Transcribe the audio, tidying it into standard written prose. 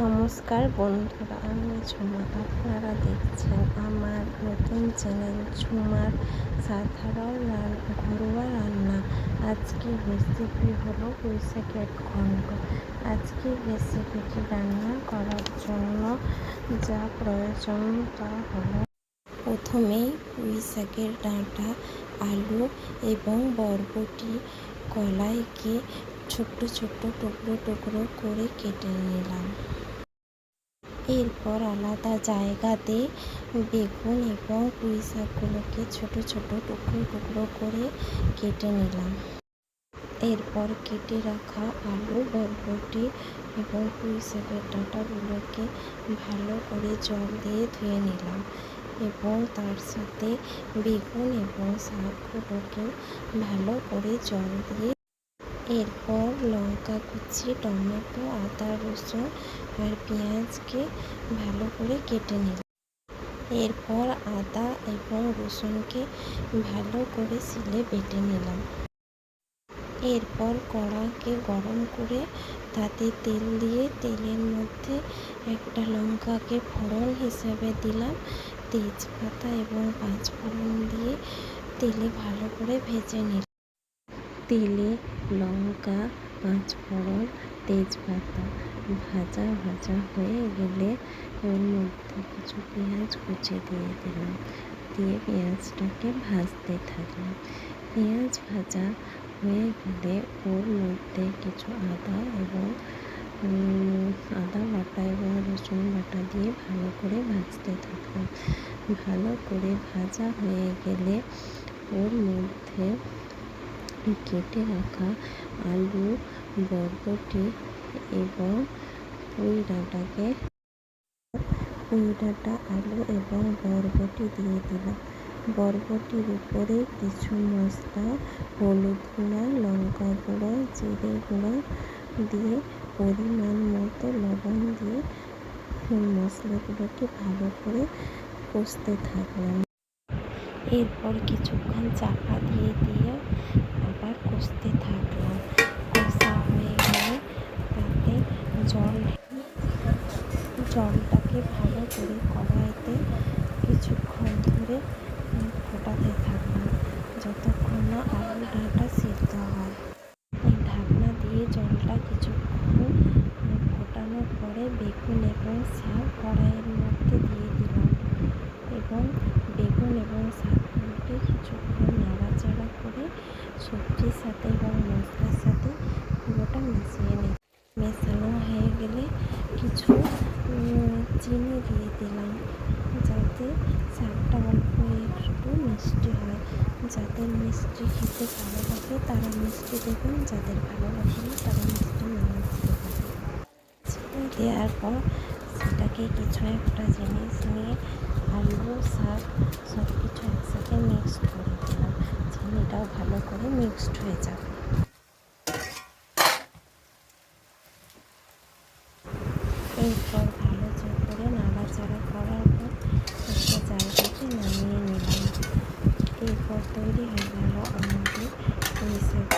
নমস্কার বন্ধুরা, আমি ঝুমা। আপনারা দেখছেন আমার নতুন চ্যানেল ঝুমার সাধারণ ঘরোয়া রান্না। আজকের রেসিপি হলো পুঁইশাকের ঘন্ট। আজকের রেসিপিটি রান্না করার জন্য যা প্রয়োজন তা হলো প্রথমেই পুঁইশাকের ডাঁটা, আলু এবং বরবটি কলাইকে ছোট্ট ছোট্ট টুকরো টুকরো করে কেটে নিলাম। এরপর আলাদা জায়গাতে বেগুন এবং পুঁইশাকগুলোকে ছোট ছোট টুকরো টুকরো করে কেটে নিলাম। এরপর কেটে রাখা আলু, বরবটি এবং পুঁইশাকের ডাঁটাগুলোকে ভালো করে জল দিয়ে ধুয়ে নিলাম এবং তার সাথে বেগুন এবং শাকগুলোকেও ভালো করে জল দিয়ে এরপর লঙ্কা কুচি, টমেটো, আদা, রসুন আর পেঁয়াজকে ভালো করে কেটে নিলাম। এরপর আদা এবং রসুনকে ভালো করে শিলে বেটে নিলাম। এরপর কড়াকে গরম করে তাতে তেল দিয়ে তেলের মধ্যে একটা লঙ্কাকে ফোড়ন হিসেবে দিলাম, তেজপাতা এবং পাঁচফোড়ন দিয়ে তেলে ভালো করে ভেজে নিলাম। তেলে লঙ্কা, পাঁচফোড়ন, তেজপাতা ভাজা হয়ে গেলে ওর মধ্যে কিছু পেঁয়াজ কুচি দিয়ে দিলাম, দিয়ে পেঁয়াজটাকে ভাজতে থাকলাম। পেঁয়াজ ভাজা হয়ে গেলে ওর মধ্যে কিছু আদা বাটা এবং রসুন বাটা দিয়ে ভালো করে ভাজতে থাকলাম। ভালো করে ভাজা হয়ে গেলে ওর মধ্যে কেটে রাখা আলু, বরবটি এবং পুঁই ডাঁটা, আলু এবং বরবটি দিয়ে দিলাম। বরবটির উপরে কিছু মশলা, হলুদ গুঁড়া, লঙ্কা গুঁড়ো, জিরে গুঁড়ো দিয়ে পরিমাণ মতো লবণ দিয়ে মশলাগুলোকে ভালো করে কষতে থাকলাম। এরপর কিছুক্ষণ চাপা দিয়ে আবার কষতে থাকলাম। কষা হয়ে গেলে তাতে জলটাকে ভালো করে কড়াইতে কিছুক্ষণ ধরে ফোটাতে থাকলাম যতক্ষণ না আলু ডাঁটা সিদ্ধ হয়। ঢাকনা দিয়ে জলটা কিছুক্ষণ ফোটানোর পরে বেগুন এবং শাক কড়াইয়ের মধ্যে দিয়ে দিলাম এবং বেগুন এবং শাকগুলোকে কিছুক্ষণ নাড়াচাড়া করে সবজির সাথে এবং মশলার সাথে পুরোটা মিশিয়ে নিই। মেশানো হয়ে গেলে কিছু চিনি দিয়ে দিলাম যাতে শাকটা অল্প একটু মিষ্টি হয়। যাদের মিষ্টি খেতে ভালো লাগে তারা মিষ্টি দেবেন, যাদের ভালো লাগে না তারা মিষ্টি না দিতে পারে। চিনি দেওয়ার পর সেটাকে কিছু একটা জিনিস নিয়ে আলু, শাক সব কিছু একসাথে মিক্সড করে দিলাম। চিনিটাও ভালো করে মিক্সড হয়ে যাবে। এরপর ভালো করে নাড়াচাড়া করার পর একটা জায়গাতে নামিয়ে নিলাম। এরপর তৈরি হয়ে গেল আমাদের পুঁইশাকের